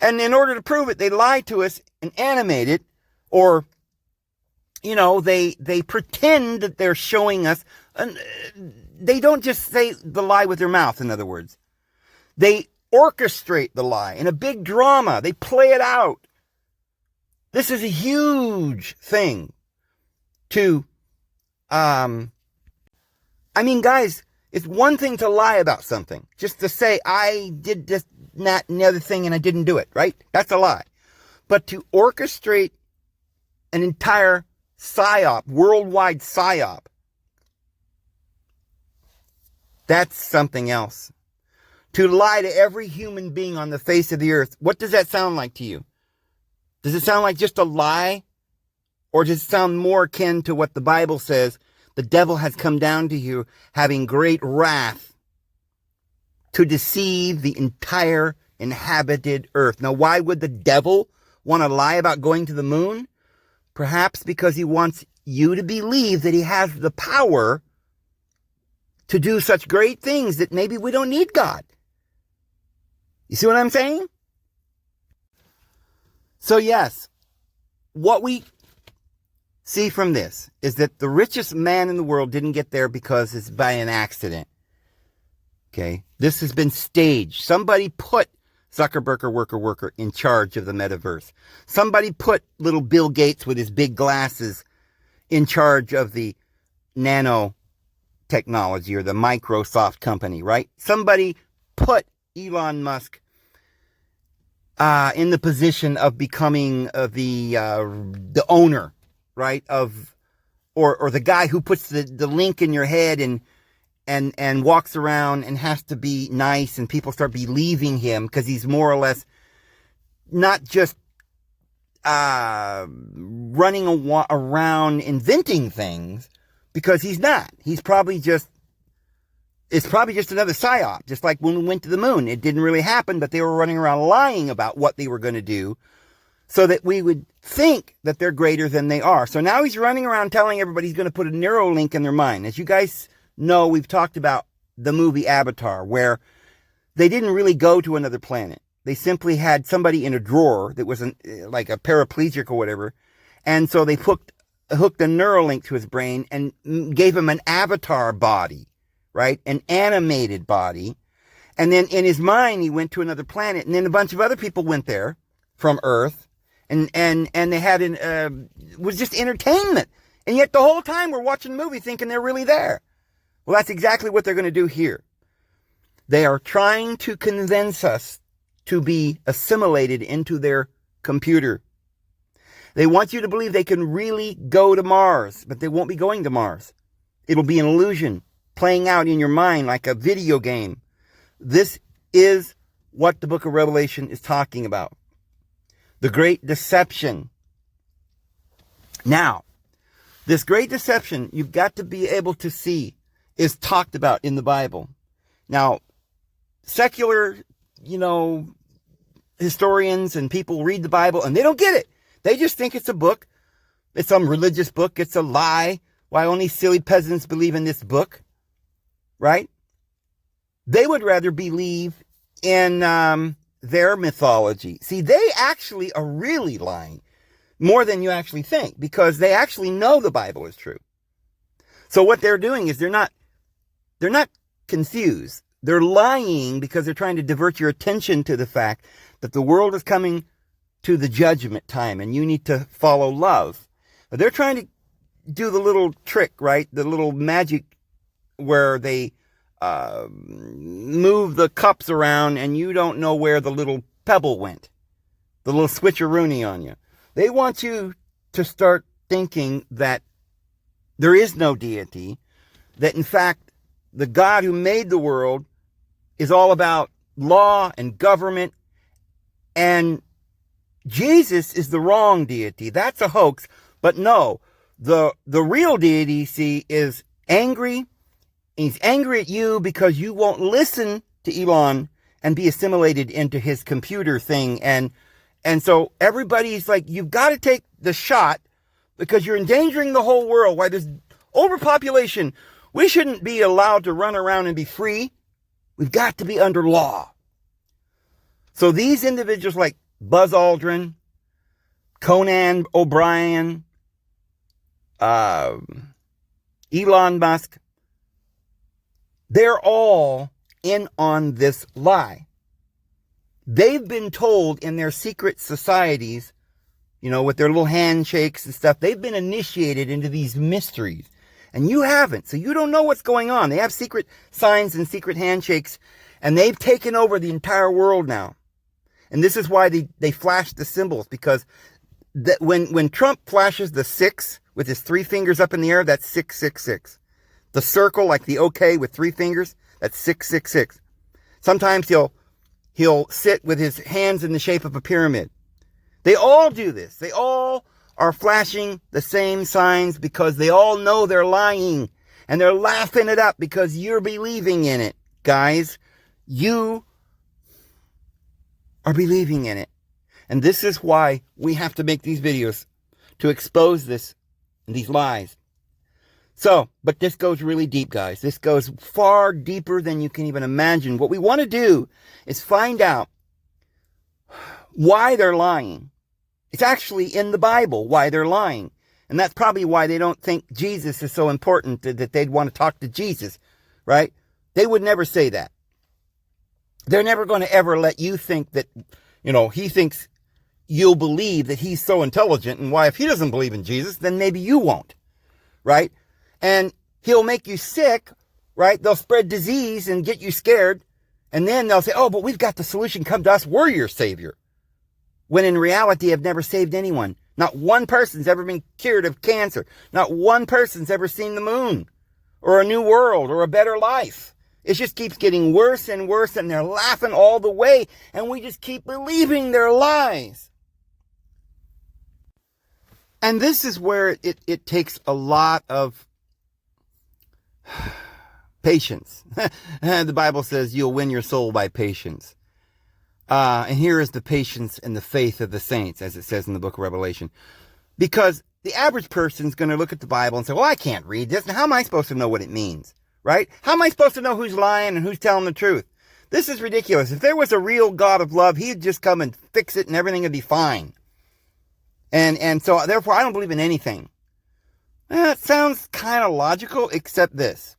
And in order to prove it, they lie to us and animate it, or, they pretend that they're showing us. They don't just say the lie with their mouth, in other words. They orchestrate the lie in a big drama. They play it out. This is a huge thing to, guys, it's one thing to lie about something. Just to say, I did this, that, and the other thing, and I didn't do it, right? That's a lie. but to orchestrate an entire psyop, worldwide psyop, that's something else. To lie to every human being on the face of the earth. What does that sound like to you? Does it sound like just a lie? Or does it sound more akin to what the Bible says? The devil has come down to you having great wrath to deceive the entire inhabited earth. Now, why would the devil want to lie about going to the moon? Perhaps because he wants you to believe that he has the power to do such great things that maybe we don't need God. You see what I'm saying? So yes, what we see from this is that the richest man in the world didn't get there because it's by an accident. Okay? This has been staged. Somebody put Zuckerberg worker in charge of the metaverse. Somebody put little Bill Gates with his big glasses in charge of the nano technology or the Microsoft company, right? Somebody put Elon Musk in the position of becoming the owner, right? Or the guy who puts the link in your head and walks around and has to be nice, and people start believing him because he's more or less not just running around inventing things, because he's not. It's probably just another psyop, just like when we went to the moon. It didn't really happen, but they were running around lying about what they were going to do so that we would think that they're greater than they are. So now he's running around telling everybody he's going to put a neural link in their mind. As you guys know, we've talked about the movie Avatar, where they didn't really go to another planet. They simply had somebody in a drawer that was like a paraplegic or whatever. And so they hooked a neural link to his brain and gave him an avatar body, right? An animated body. And then in his mind, he went to another planet. And then a bunch of other people went there from Earth. And they had it was just entertainment. And yet the whole time we're watching the movie thinking they're really there. Well, that's exactly what they're going to do here. They are trying to convince us to be assimilated into their computer. They want you to believe they can really go to Mars, but they won't be going to Mars. It'll be an illusion playing out in your mind like a video game. This is what the book of Revelation is talking about. The great deception. Now, this great deception, you've got to be able to see, is talked about in the Bible. Now, secular, historians and people read the Bible and they don't get it. They just think it's a book. It's some religious book. It's a lie. Why only silly peasants believe in this book, right? They would rather believe in their mythology. See, they actually are really lying more than you actually think, because they actually know the Bible is true. So what they're doing is they're not confused. They're lying because they're trying to divert your attention to the fact that the world is coming to the judgment time and you need to follow love. But they're trying to do the little trick, right? The little magic where they move the cups around and you don't know where the little pebble went. The little switcheroony on you. They want you to start thinking that there is no deity, that in fact the God who made the world is all about law and government, and Jesus is the wrong deity. That's a hoax. But no, the real deity, see, is angry. He's angry at you because you won't listen to Elon and be assimilated into his computer thing. And so everybody's like, you've got to take the shot because you're endangering the whole world. Why, there's overpopulation. We shouldn't be allowed to run around and be free. We've got to be under law. So these individuals like Buzz Aldrin, Conan O'Brien, Elon Musk, they're all in on this lie. They've been told in their secret societies, with their little handshakes and stuff, they've been initiated into these mysteries. And you haven't, so you don't know what's going on. They have secret signs and secret handshakes, and they've taken over the entire world now. And this is why they flash the symbols, because that when Trump flashes the 6 with his 3 fingers up in the air, that's 666. The circle, like the OK with 3 fingers, that's 666. Sometimes he'll sit with his hands in the shape of a pyramid. They all do this. They all are flashing the same signs because they all know they're lying. And they're laughing it up because you're believing in it. Guys, you are believing in it. And this is why we have to make these videos, to expose this and these lies. So, but this goes really deep, guys. This goes far deeper than you can even imagine. What we want to do is find out why they're lying. It's actually in the Bible why they're lying. And that's probably why they don't think Jesus is so important that they'd want to talk to Jesus, right? They would never say that. They're never going to ever let you think that, he thinks you'll believe that he's so intelligent. And why, if he doesn't believe in Jesus, then maybe you won't, right? And he'll make you sick, right? They'll spread disease and get you scared. And then they'll say, oh, but we've got the solution. Come to us. We're your savior. When in reality, I've never saved anyone. Not one person's ever been cured of cancer. Not one person's ever seen the moon or a new world or a better life. It just keeps getting worse and worse, and they're laughing all the way, and we just keep believing their lies. And this is where it takes a lot of patience. The Bible says you'll win your soul by patience. And here is the patience and the faith of the saints, as it says in the book of Revelation. Because the average person's going to look at the Bible and say, well, I can't read this. Now, how am I supposed to know what it means? Right? How am I supposed to know who's lying and who's telling the truth? This is ridiculous. If there was a real God of love, he'd just come and fix it and everything would be fine. And so, therefore, I don't believe in anything. It sounds kind of logical, except this.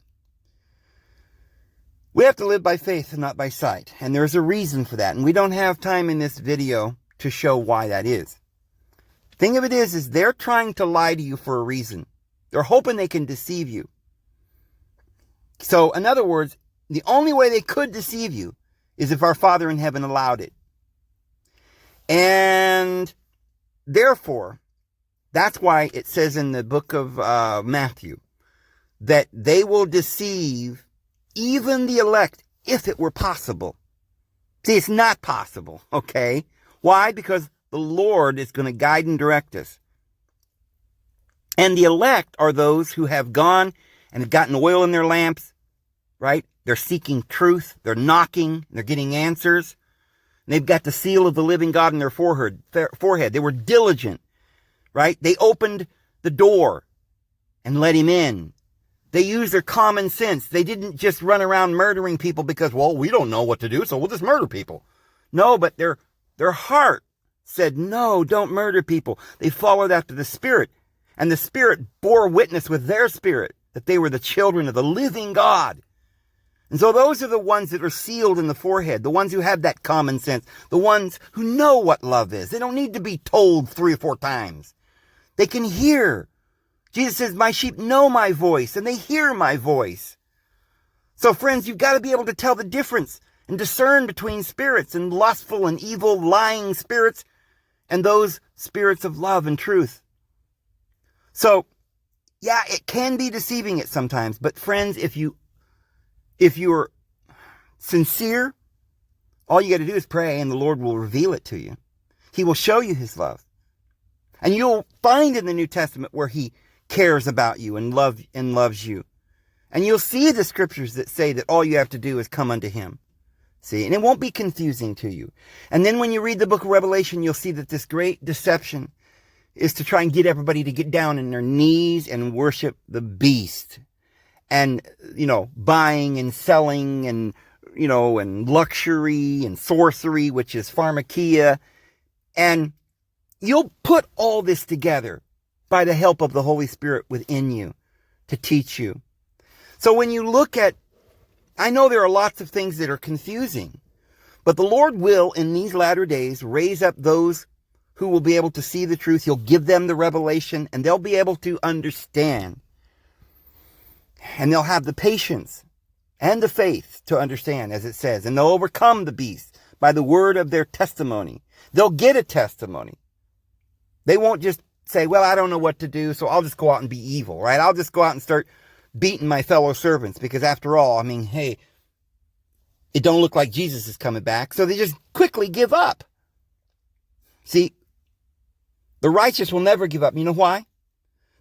We have to live by faith and not by sight. And there's a reason for that. And we don't have time in this video to show why that is. Thing of it is they're trying to lie to you for a reason. They're hoping they can deceive you. So, in other words, the only way they could deceive you is if our Father in heaven allowed it. And therefore, that's why it says in the book of Matthew that they will deceive even the elect, if it were possible. See, it's not possible, okay? Why? Because the Lord is going to guide and direct us. And the elect are those who have gone and have gotten oil in their lamps, right? They're seeking truth. They're knocking. They're getting answers. And they've got the seal of the living God in their forehead. They were diligent, right? They opened the door and let him in. They used their common sense. They didn't just run around murdering people because, well, we don't know what to do, so we'll just murder people. No, but their heart said, no, don't murder people. They followed after the Spirit. And the Spirit bore witness with their spirit that they were the children of the living God. And so those are the ones that are sealed in the forehead, the ones who have that common sense, the ones who know what love is. They don't need to be told 3 or 4 times. They can hear. Jesus says, my sheep know my voice, and they hear my voice. So, friends, you've got to be able to tell the difference and discern between spirits and lustful and evil, lying spirits and those spirits of love and truth. So, yeah, it can be deceiving it sometimes. But, friends, if you're sincere, all you got to do is pray, and the Lord will reveal it to you. He will show you his love. And you'll find in the New Testament where he cares about you and loves you. And you'll see the scriptures that say that all you have to do is come unto him. See, and it won't be confusing to you. And then when you read the book of Revelation, you'll see that this great deception is to try and get everybody to get down on their knees and worship the beast. And, buying and selling and, and luxury and sorcery, which is pharmakia. And you'll put all this together by the help of the Holy Spirit within you to teach you. So when you look at, I know there are lots of things that are confusing, but the Lord will, in these latter days, raise up those who will be able to see the truth. He'll give them the revelation, and they'll be able to understand. And they'll have the patience and the faith to understand, as it says, and they'll overcome the beast by the word of their testimony. They'll get a testimony. They won't just say, well, I don't know what to do, so I'll just go out and be evil, right? I'll just go out and start beating my fellow servants because after all, I mean, hey, it don't look like Jesus is coming back. So they just quickly give up. See, the righteous will never give up. You know why?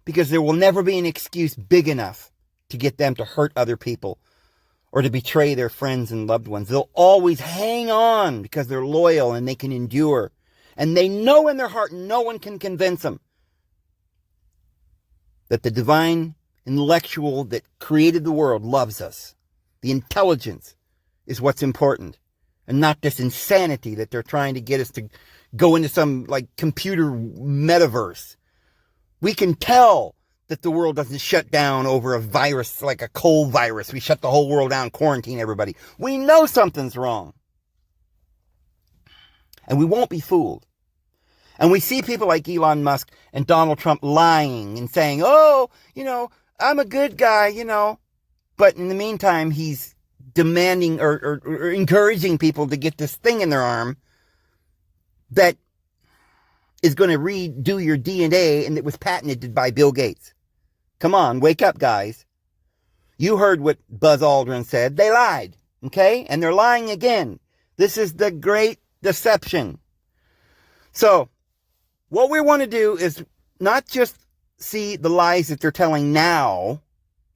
Because there will never be an excuse big enough to get them to hurt other people or to betray their friends and loved ones. They'll always hang on because they're loyal and they can endure. And they know in their heart no one can convince them that the divine intellectual that created the world loves us. The intelligence is what's important, and not this insanity that they're trying to get us to go into some like computer metaverse. We can tell that the world doesn't shut down over a virus like a cold virus. We shut the whole world down, quarantine everybody. We know something's wrong. And we won't be fooled. And we see people like Elon Musk and Donald Trump lying and saying, oh, you know, I'm a good guy, you know. But in the meantime, he's demanding or encouraging people to get this thing in their arm that is going to redo your DNA and that was patented by Bill Gates. Come on, wake up, guys. You heard what BUZ Aldrin said. They lied, okay? And they're lying again. This is the great deception. So, what we want to do is not just see the lies that they're telling now,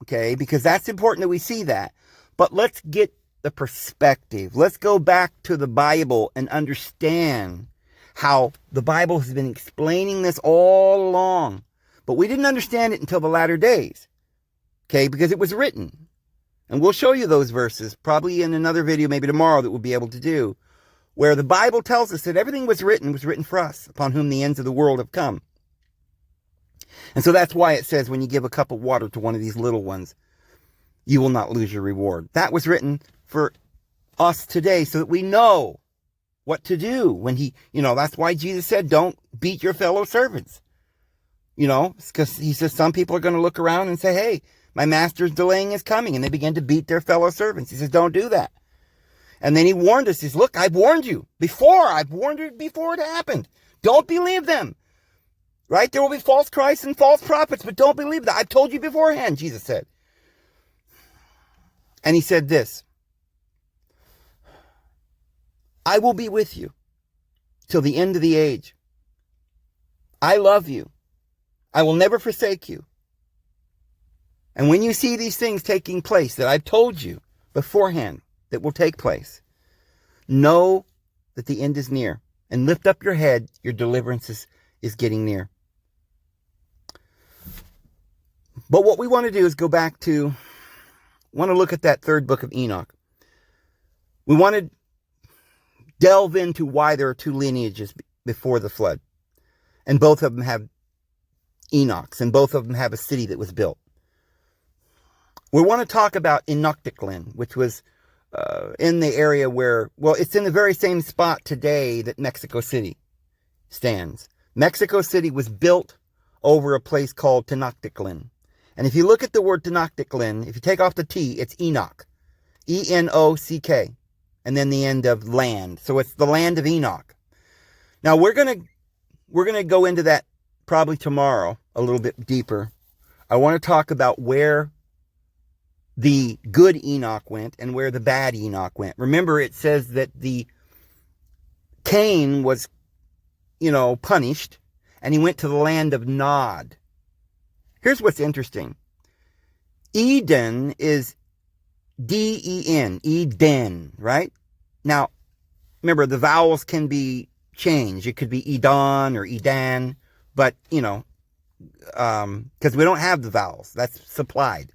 okay, because that's important that we see that, but let's get the perspective. Let's go back to the Bible and understand how the Bible has been explaining this all along. But we didn't understand it until the latter days, okay, because it was written. And we'll show you those verses probably in another video, maybe tomorrow, that we'll be able to do, where the Bible tells us that everything was written for us, upon whom the ends of the world have come. And so that's why it says when you give a cup of water to one of these little ones, you will not lose your reward. That was written for us today so that we know what to do when that's why Jesus said, don't beat your fellow servants. Because he says some people are going to look around and say, hey, my master's delaying his coming. And they begin to beat their fellow servants. He says, don't do that. And then he warned us. He says, look, I've warned you before. I've warned you before it happened. Don't believe them. Right? There will be false Christs and false prophets, but don't believe that. I've told you beforehand, Jesus said. And he said this, I will be with you till the end of the age. I love you. I will never forsake you. And when you see these things taking place that I've told you beforehand that will take place, know that the end is near. And lift up your head, your deliverance is getting near. But what we want to do is go back to, want to look at that third book of Enoch. We want to delve into why there are two lineages before the flood. And both of them have Enochs, and both of them have a city that was built. We want to talk about Enochtitlan, which was in the area where, it's in the very same spot today that Mexico City stands. Mexico City was built over a place called Tenochtitlan. And if you look at the word Tenochtitlan, if you take off the T, it's Enoch. E-N-O-C-K. And then the end of land. So it's the land of Enoch. Now we're going to go into that probably tomorrow a little bit deeper. I want to talk about where the good Enoch went and where the bad Enoch went. Remember, it says that the Cain was, punished, and he went to the land of Nod. Here's what's interesting. Eden is D-E-N, Eden, right? Now, remember, the vowels can be changed. It could be Edon or Edan, but, because we don't have the vowels. That's supplied.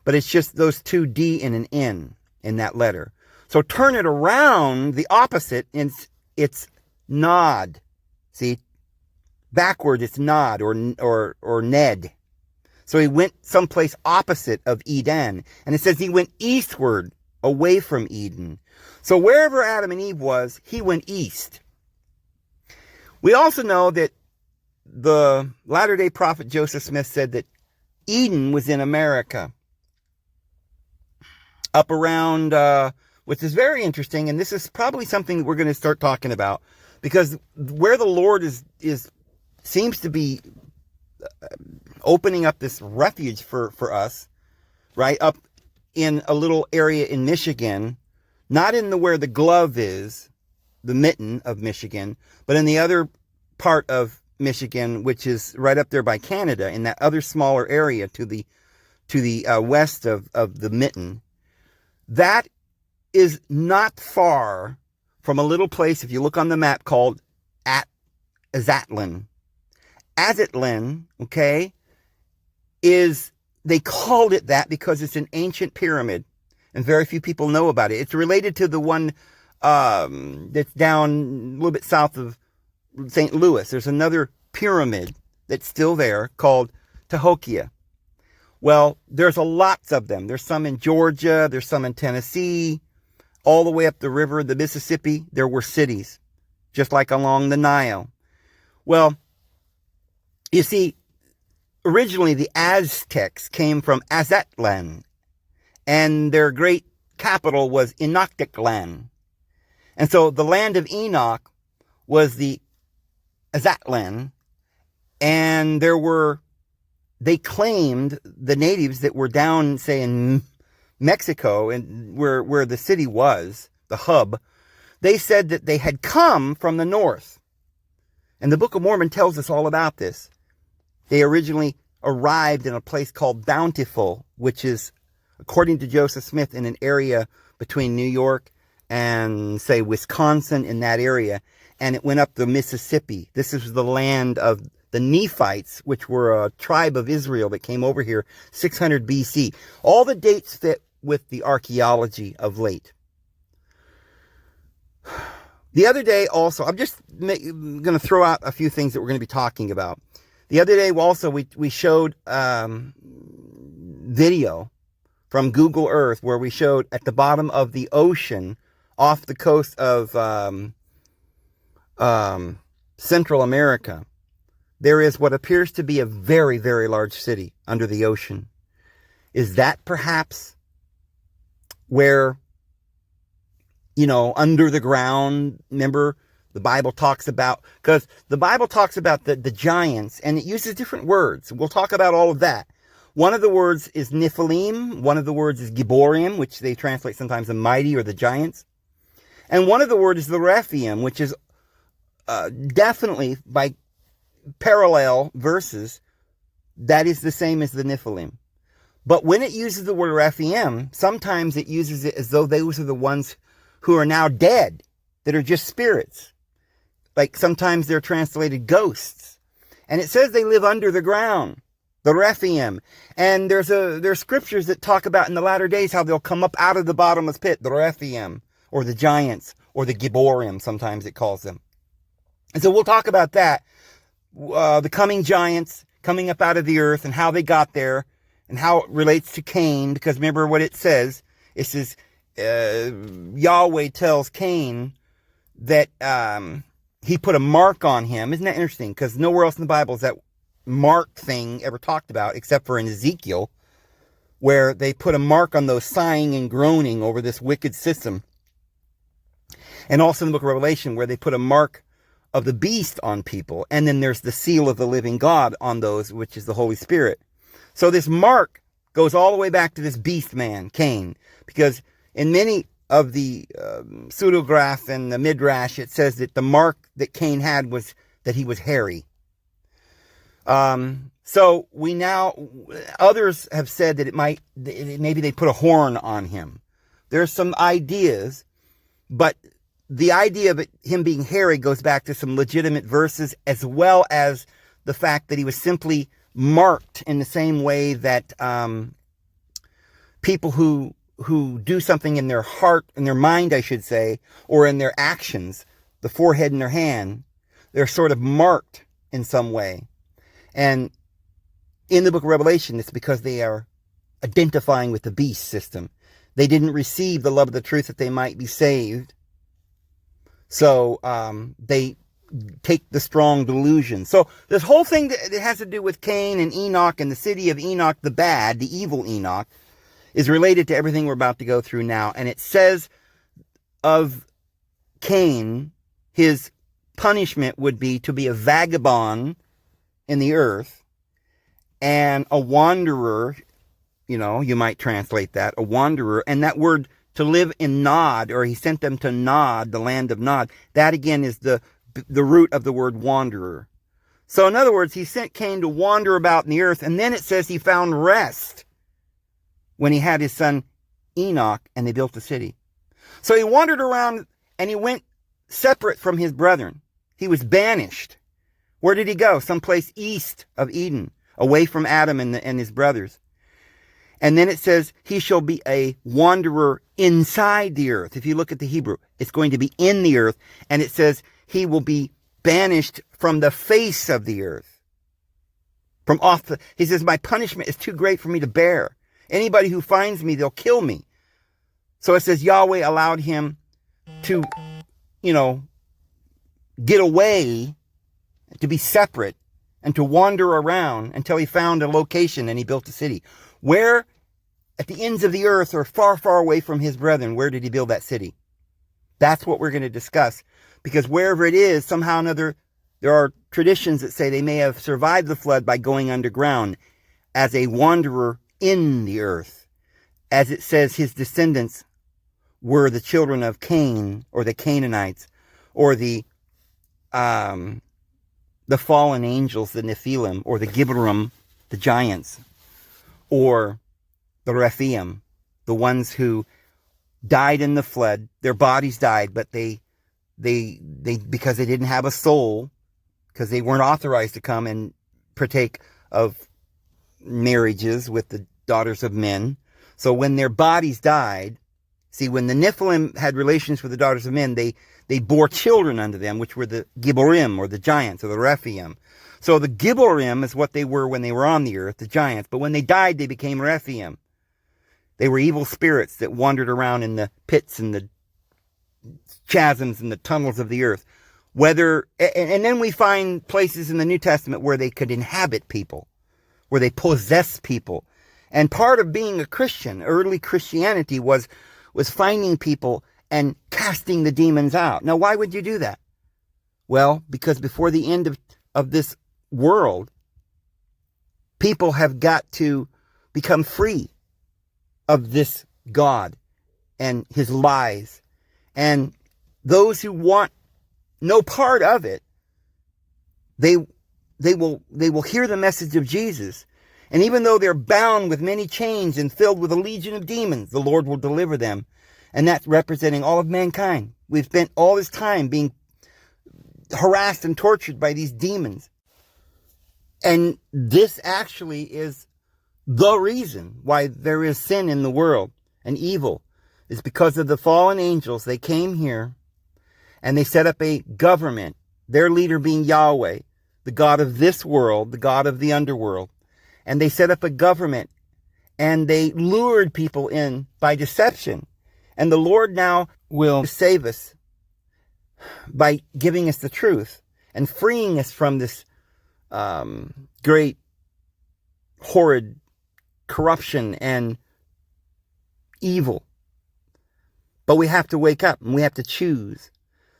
But it's just those two D and an N in that letter. So turn it around, the opposite, and it's Nod. See? Backward, it's Nod or Ned. So he went someplace opposite of Eden. And it says he went eastward, away from Eden. So wherever Adam and Eve was, he went east. We also know that the latter-day prophet Joseph Smith said that Eden was in America. Up around which is very interesting. And this is probably something that we're going to start talking about, because where the Lord seems to be opening up this refuge for us, right? Up in a little area in Michigan, not in where the glove is, the mitten of Michigan, but in the other part of Michigan, which is right up there by Canada, in that other smaller area to the west of the mitten. That is not far from a little place, if you look on the map, called Azatlan. Azatlan, okay, they called it that because it's an ancient pyramid, and very few people know about it. It's related to the one that's down a little bit south of St. Louis. There's another pyramid that's still there called Cahokia. Well, there's lots of them. There's some in Georgia. There's some in Tennessee. All the way up the river, the Mississippi, there were cities, just like along the Nile. Well, you see, originally the Aztecs came from Azatlan, and their great capital was Enochtitlan. And so the land of Enoch was the Azatlan, and they claimed the natives that were down, say, in Mexico, and where the city was, the hub, they said that they had come from the north. And the Book of Mormon tells us all about this. They originally arrived in a place called Bountiful, which is, according to Joseph Smith, in an area between New York and, say, Wisconsin, in that area. And it went up the Mississippi. This is the land of the Nephites, which were a tribe of Israel that came over here 600 BC. All the dates fit with the archaeology of late. The other day also, I'm just going to throw out a few things that we're going to be talking about. The other day also, we showed video from Google Earth where we showed at the bottom of the ocean off the coast of Central America, there is what appears to be a very, very large city under the ocean. Is that perhaps where, under the ground, remember, the Bible talks about, because the Bible talks about the giants, and it uses different words. We'll talk about all of that. One of the words is Nephilim. One of the words is Giborim, which they translate sometimes the mighty or the giants. And one of the words is the Rephaim, which is definitely, by parallel verses, that is the same as the Nephilim. But when it uses the word Rephaim, sometimes it uses it as though those are the ones who are now dead, that are just spirits. Like sometimes they're translated ghosts. And it says they live under the ground, the Rephaim. And there's scriptures that talk about in the latter days how they'll come up out of the bottomless pit, the Rephaim, or the giants, or the Giborim, sometimes it calls them. And so we'll talk about that, the coming giants coming up out of the earth and how they got there and how it relates to Cain, because remember what it says. It says, Yahweh tells Cain that he put a mark on him. Isn't that interesting? Because nowhere else in the Bible is that mark thing ever talked about, except for in Ezekiel, where they put a mark on those sighing and groaning over this wicked system. And also in the book of Revelation, where they put a mark of the beast on people. And then there's the seal of the living God on those, which is the Holy Spirit. So this mark goes all the way back to this beast man, Cain. Because in many of the pseudograph and the midrash, it says that the mark that Cain had was that he was hairy. So we now, others have said that maybe they put a horn on him. There's some ideas, but the idea of him being hairy goes back to some legitimate verses, as well as the fact that he was simply marked in the same way that people who do something in their heart, in their mind, I should say, or in their actions, the forehead and their hand, they're sort of marked in some way. And in the book of Revelation, it's because they are identifying with the beast system. They didn't receive the love of the truth that they might be saved. So they take the strong delusion. So this whole thing that has to do with Cain and Enoch and the city of Enoch, the bad, the evil Enoch, is related to everything we're about to go through now. And it says of Cain, his punishment would be to be a vagabond in the earth and a wanderer, you might translate that, a wanderer. And that word to live in Nod, or he sent them to Nod, the land of Nod, that again is the root of the word wanderer. So in other words, he sent Cain to wander about in the earth, and then it says he found rest when he had his son Enoch, and they built a city. So he wandered around, and he went separate from his brethren. He was banished. Where did he go? Someplace east of Eden, away from Adam and his brothers. And then it says, he shall be a wanderer inside the earth. If you look at the Hebrew, it's going to be in the earth. And it says, he will be banished from the face of the earth. He says, my punishment is too great for me to bear. Anybody who finds me, they'll kill me. So it says Yahweh allowed him to, get away, to be separate, and to wander around until he found a location and he built a city. Where at the ends of the earth or far, far away from his brethren, where did he build that city? That's what we're going to discuss. Because wherever it is, somehow or another, there are traditions that say they may have survived the flood by going underground as a wanderer in the earth. As it says, his descendants were the children of Cain, or the Canaanites, or the fallen angels, the Nephilim, or the Gibborim, the giants, or the Rephaim, the ones who died in the flood. Their bodies died, but they because they didn't have a soul, because they weren't authorized to come and partake of marriages with the daughters of men. So when their bodies died, see, when the Nephilim had relations with the daughters of men, they bore children unto them, which were the Gibborim, or the giants, or the Rephaim. So the Gibborim is what they were when they were on the earth, the giants. But when they died, they became Rephaim. They were evil spirits that wandered around in the pits and the chasms and the tunnels of the earth. And then we find places in the New Testament where they could inhabit people, where they possess people. And part of being a Christian, early Christianity, was finding people and casting the demons out. Now, why would you do that? Well, because before the end of this world, people have got to become free of this God and his lies. And those who want no part of it, they will hear the message of Jesus. And even though they're bound with many chains and filled with a legion of demons, the Lord will deliver them. And that's representing all of mankind. We've spent all this time being harassed and tortured by these demons. And this actually is the reason why there is sin in the world and evil. Is because of the fallen angels. They came here and they set up a government, their leader being Yahweh, the God of this world, the God of the underworld. And they set up a government and they lured people in by deception. And the Lord now will save us by giving us the truth and freeing us from this great, horrid corruption and evil. But we have to wake up and we have to choose.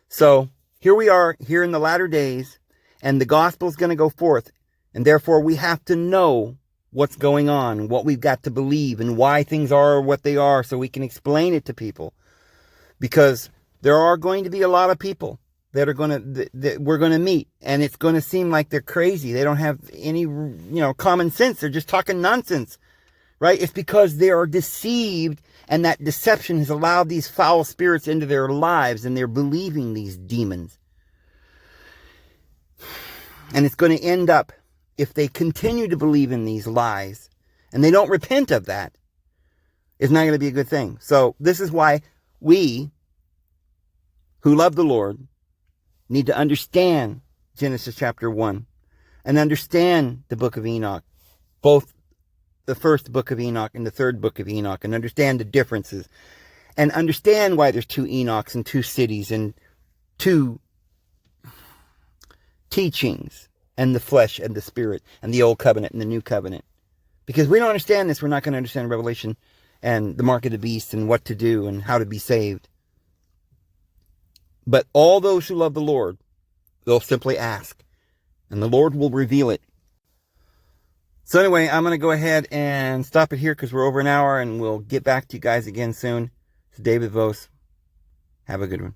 So here we are, here in the latter days, and the gospel is going to go forth. And therefore we have to know what's going on, what we've got to believe, and why things are what they are, so we can explain it to people. Because there are going to be a lot of people that are that we're going to meet, and it's going to seem like they're crazy. They don't have any, common sense. They're just talking nonsense, right? It's because they are deceived, and that deception has allowed these foul spirits into their lives, and they're believing these demons. And it's going to end up, if they continue to believe in these lies, and they don't repent of that, it's not going to be a good thing. So this is why we, who love the Lord, need to understand Genesis chapter 1, and understand the book of Enoch, both the first book of Enoch and the third book of Enoch, and understand the differences, and understand why there's 2 Enochs and 2 cities and 2 teachings, and the flesh and the spirit, and the old covenant and the new covenant. Because we don't understand this, we're not going to understand Revelation and the mark of the beast and what to do and how to be saved. But all those who love the Lord, they'll simply ask, and the Lord will reveal it. So anyway, I'm going to go ahead and stop it here because we're over an hour, and we'll get back to you guys again soon. It's David Vos. Have a good one.